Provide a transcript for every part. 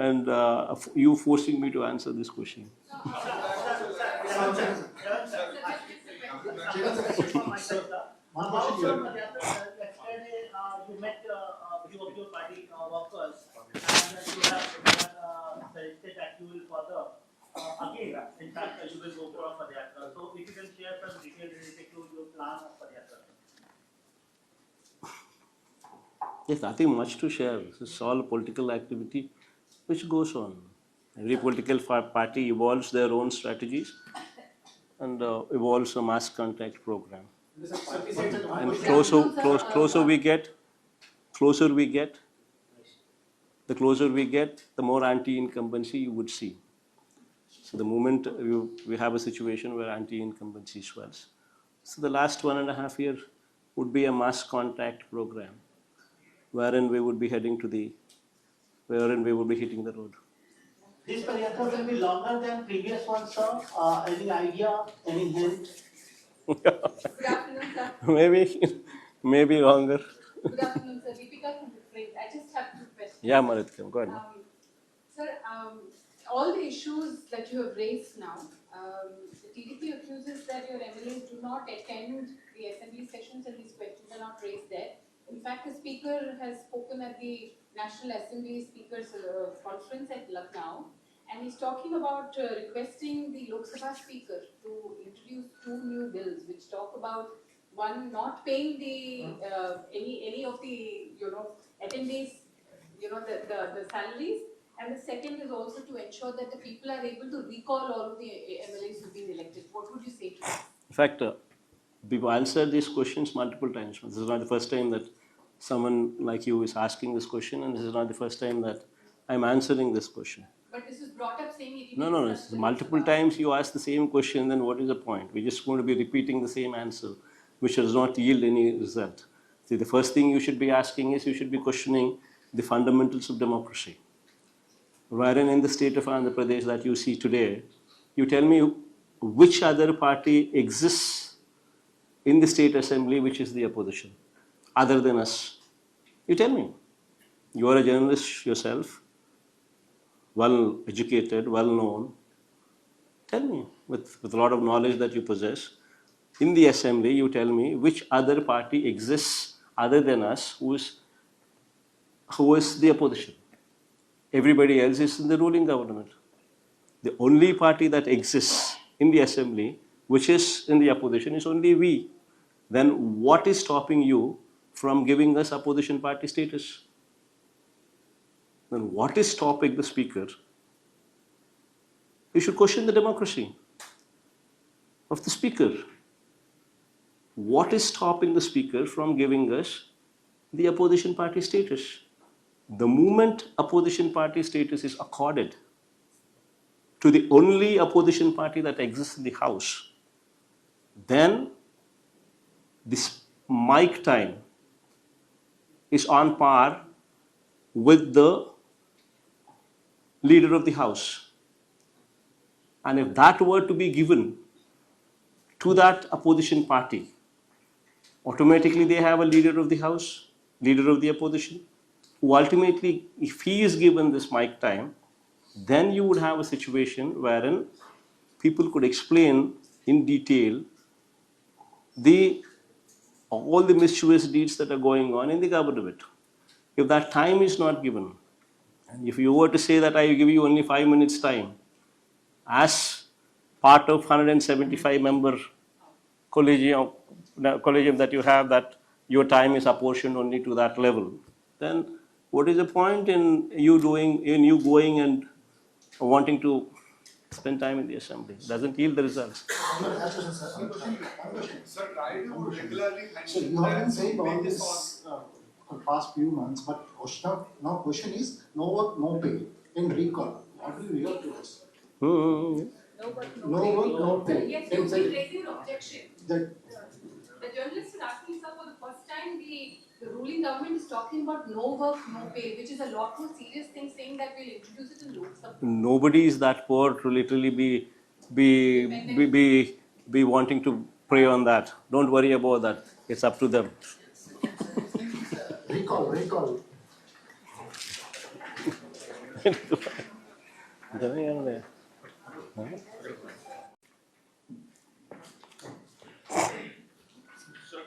and you forcing me to answer this question. One question you met few of your party workers and you have suggested that you will further again, in fact, you will go for a Padayatra. So if you can share some details related to your plan of Padayatra. There's nothing much to share. This is all political activity which goes on. Every political party evolves their own strategies and evolves a mass contact program. And closer we get, the closer we get, the more anti-incumbency you would see. So the moment we have a situation where anti-incumbency swells. So the last 1.5 years would be a mass contact program, wherein we would be hitting the road. This Padayatra will be longer than previous one, sir. Any idea, any hint? Good afternoon, sir. Maybe longer. Good afternoon, sir. Deepika from the Trade. I just have 2 questions. Yeah, Maritkam, go ahead. Sir, all the issues that you have raised now, the TDP accuses that your MLAs do not attend the assembly sessions and these questions are not raised there. In fact, the Speaker has spoken at the National Assembly Speakers Conference at Lucknow, and he's talking about requesting the Lok Sabha Speaker to introduce 2 new bills which talk about, one, not paying the any of the attendees the salaries, and the second is also to ensure that the people are able to recall all of the MLAs who've been elected. What would you say to that? In fact, we've answered these questions multiple times. This is not the first time that someone like you is asking this question, and this is not the first time that I'm answering this question. But this is brought up saying it. No. Multiple times you ask the same question, then what is the point? We're just going to be repeating the same answer, which does not yield any result. See, the first thing you should be asking is you should be questioning the fundamentals of democracy. Wherein in the state of Andhra Pradesh that you see today, you tell me which other party exists in the state assembly which is the opposition, other than us. You tell me. You are a journalist yourself, well educated, well known. Tell me, with a lot of knowledge that you possess, in the assembly you tell me which other party exists other than us who is the opposition. Everybody else is in the ruling government. The only party that exists in the assembly which is in the opposition is only we. Then what is stopping you from giving us opposition party status? Then what is stopping the speaker? You should question the democracy of the speaker. What is stopping the speaker from giving us the opposition party status? The moment opposition party status is accorded to the only opposition party that exists in the House, then this mic time is on par with the leader of the House. And if that were to be given to that opposition party, automatically they have a leader of the House, leader of the opposition, who ultimately, if he is given this mic time, then you would have a situation wherein people could explain in detail all the mischievous deeds that are going on in the government. If that time is not given, and if you were to say that I give you only 5 minutes time, as part of 175 member collegium that you have, that your time is apportioned only to that level, then what is the point in you going and wanting to spend time in the assembly? It doesn't yield the results. Sir, try to regularly mention. So you have been saying all this for the past few months, but question is no work, no pay in recall. What do you hear to us? No work, No pay. Yes, you will raise your objection. That The journalist is asking, sir, for the first time, the ruling government is talking about no work, no pay, which is a lot more serious thing, saying that we'll introduce it in Lok Sabha. Nobody is that poor to literally be wanting to prey on that. Don't worry about that. It's up to them. recall. So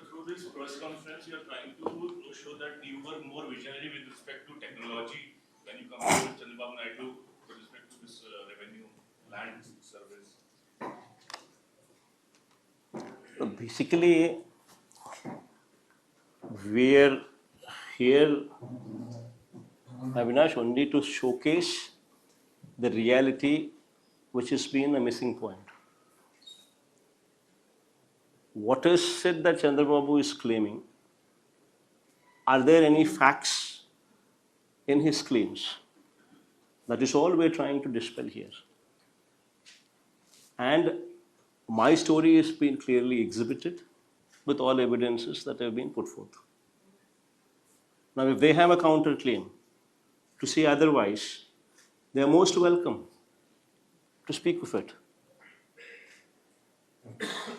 through this press conference, you are trying to show that you were more visionary with respect to technology when you compare with Chandrababu Naidu with respect to this revenue land service. Basically, we're here, Avinash, only to showcase the reality which has been a missing point. What is it that Chandrababu is claiming? Are there any facts in his claims? That is all we're trying to dispel here. And my story has been clearly exhibited with all evidences that have been put forth. Now, if they have a counter claim to say otherwise, they are most welcome to speak of it.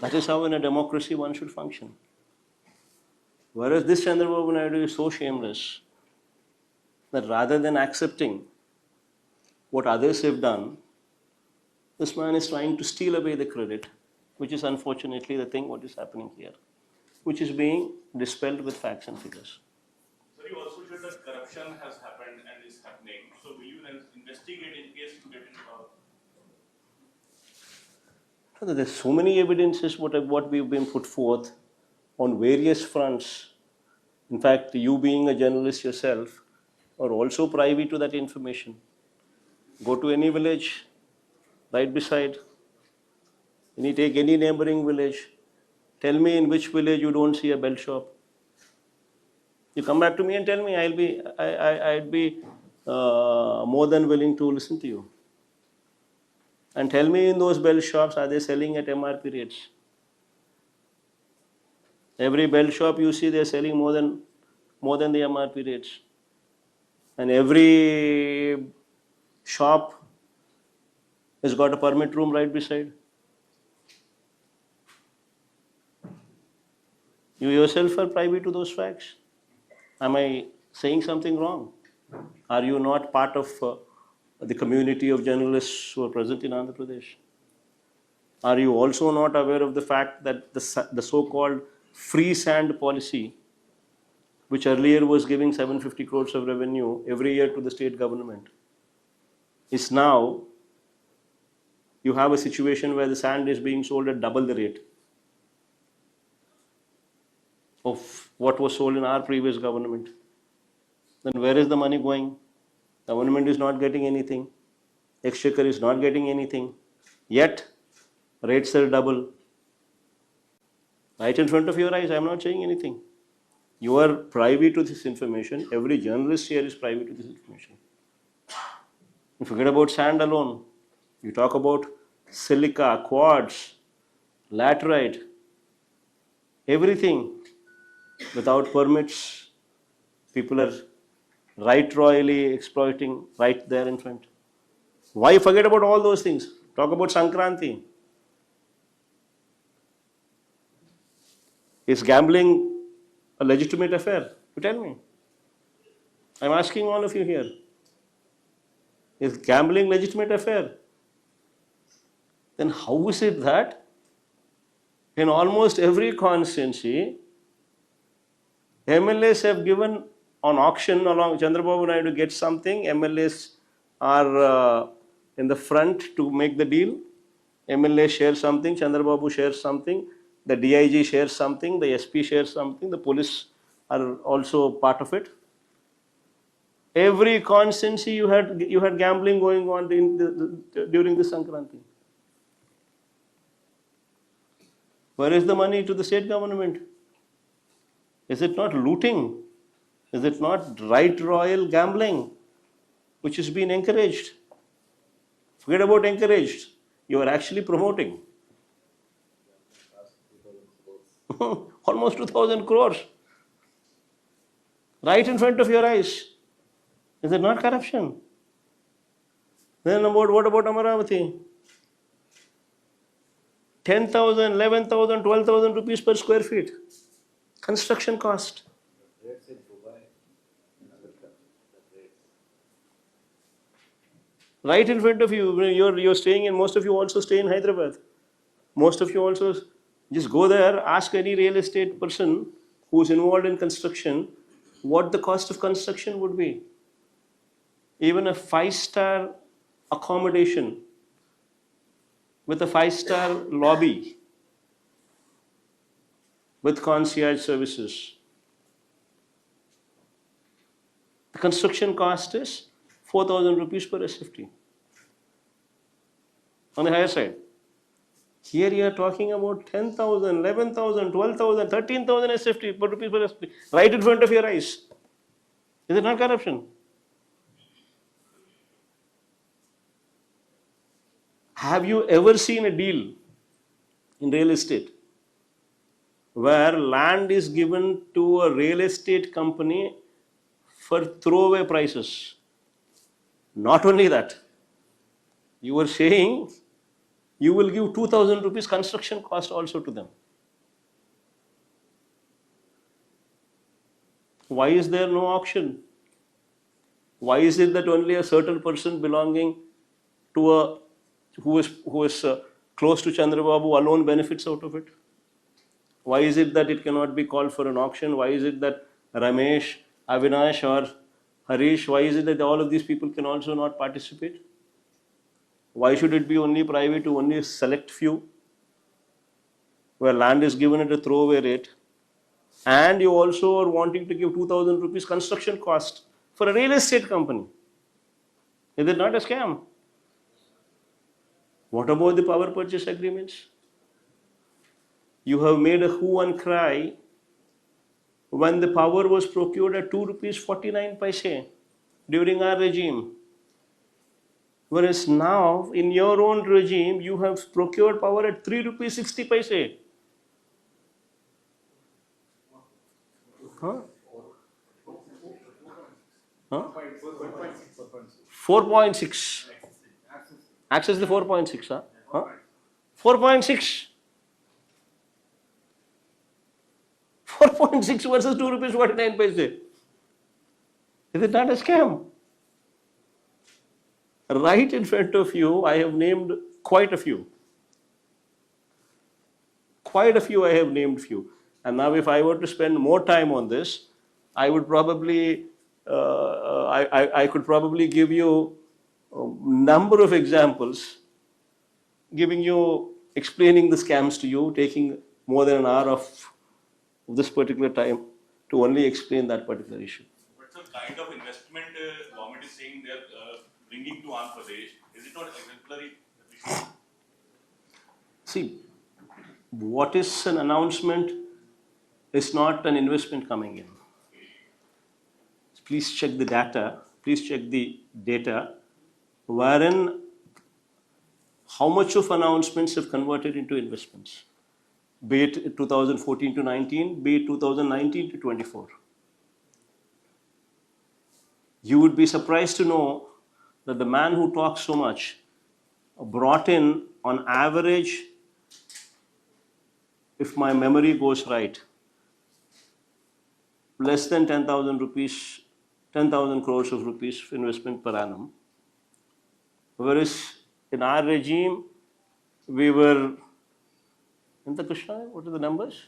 That is how in a democracy one should function. Whereas this Chandrababu Naidu is so shameless that rather than accepting what others have done, this man is trying to steal away the credit, which is unfortunately the thing what is happening here, which is being dispelled with facts and figures. So you also showed that corruption has happened and is happening. So will you investigate in case to get into power? There's so many evidences what we've been put forth on various fronts. In fact, you being a journalist yourself are also privy to that information. Go to any village, right beside, take any neighboring village, tell me in which village you don't see a bell shop. You come back to me and tell me, I'd be more than willing to listen to you. And tell me in those bell shops, are they selling at MRP rates? Every bell shop you see, they're selling more than the MRP rates. And every shop has got a permit room right beside. You yourself are privy to those facts. Am I saying something wrong? Are you not part of the community of journalists who are present in Andhra Pradesh? Are you also not aware of the fact that the so-called free sand policy, which earlier was giving 750 crores of revenue every year to the state government, is now you have a situation where the sand is being sold at double the rate of what was sold in our previous government? Then where is the money going? Government is not getting anything. Exchequer is not getting anything. Yet, rates are double. Right in front of your eyes, I am not saying anything. You are privy to this information. Every journalist here is privy to this information. You forget about sand alone. You talk about silica, quartz, laterite, everything without permits. People are right royally exploiting right there in front. Why forget about all those things? Talk about Sankranti. Is gambling a legitimate affair? You tell me. I'm asking all of you here. Is gambling legitimate affair? Then how is it that in almost every constituency, MLAs have given on auction along Chandrababu Naidu gets something, MLAs are in the front to make the deal. MLA shares something, Chandrababu shares something, the DIG shares something, the SP shares something, the police are also part of it. Every constituency you had gambling going on during the Sankranti. Where is the money to the state government? Is it not looting? Is it not right royal gambling which is being encouraged? Forget about encouraged. You are actually promoting. Almost 2,000 crores. Right in front of your eyes. Is it not corruption? Then what about Amaravati? 10,000, 11,000, 12,000 rupees per square feet. Construction cost. Right in front of you. You're staying in, most of you also stay in Hyderabad. Most of you also just go there, ask any real estate person who's involved in construction what the cost of construction would be. Even a 5-star accommodation with a 5-star lobby with concierge services. The construction cost is 4,000 rupees per SFT on the higher side. Here you are talking about 10,000, 11,000, 12,000, 13,000 SFT per rupees per SFT right in front of your eyes. Is it not corruption? Have you ever seen a deal in real estate where land is given to a real estate company for throwaway prices? Not only that, you were saying you will give 2,000 rupees construction cost also to them. Why is there no auction? Why is it that only a certain person belonging to a who is close to Chandrababu alone benefits out of it? Why is it that it cannot be called for an auction? Why is it that Ramesh, Avinash, or Harish, why is it that all of these people can also not participate? Why should it be only private to only a select few, where land is given at a throwaway rate, and you also are wanting to give 2,000 rupees construction cost for a real estate company? Is it not a scam? What about the power purchase agreements? You have made a hue and cry when the power was procured at 2 rupees 49 paise during our regime. Whereas now, in your own regime, you have procured power at 3 rupees 60 paise. Huh? Huh? 4.6. Access the 4.6, huh? 4.6. 4.6 versus 2 rupees 49 paise. Is it not a scam? Right in front of you, I have named quite a few. Quite a few, I have named few. And now if I were to spend more time on this, I would probably, I could probably give you a number of examples, explaining the scams to you, taking more than an hour of this particular time to only explain that particular issue. What's the kind of investment government is saying they're bringing to Andhra Pradesh? Is it not exemplary? See, what is an announcement is not an investment coming in. Please check the data. Please check the data wherein how much of announcements have converted into investments, be it 2014 to 19, be it 2019 to 24. You would be surprised to know that the man who talks so much brought in, on average, if my memory goes right, less than 10,000 rupees, 10,000 crores of rupees investment per annum. Whereas in our regime, we were, in the Krishna, what are the numbers?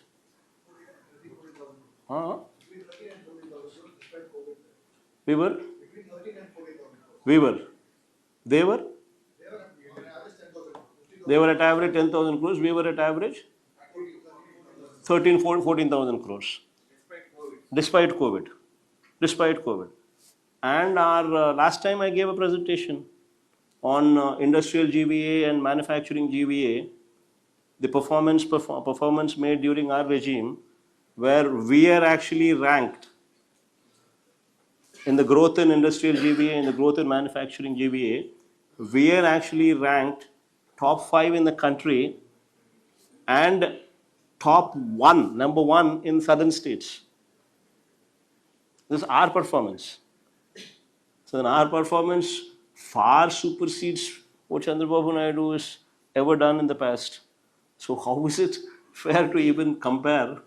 Huh? We were? We were. They were? They were at average 10,000 crores. We were at average 14,000 crores. Despite COVID. Despite COVID. And our last time I gave a presentation on industrial GVA and manufacturing GVA, the performance made during our regime, where we are actually ranked in the growth in industrial GVA, in the growth in manufacturing GVA, we are actually ranked top 5 in the country and number 1 in southern states. This is our performance. So then our performance far supersedes what Chandrababu Naidu has ever done in the past. So how is it fair to even compare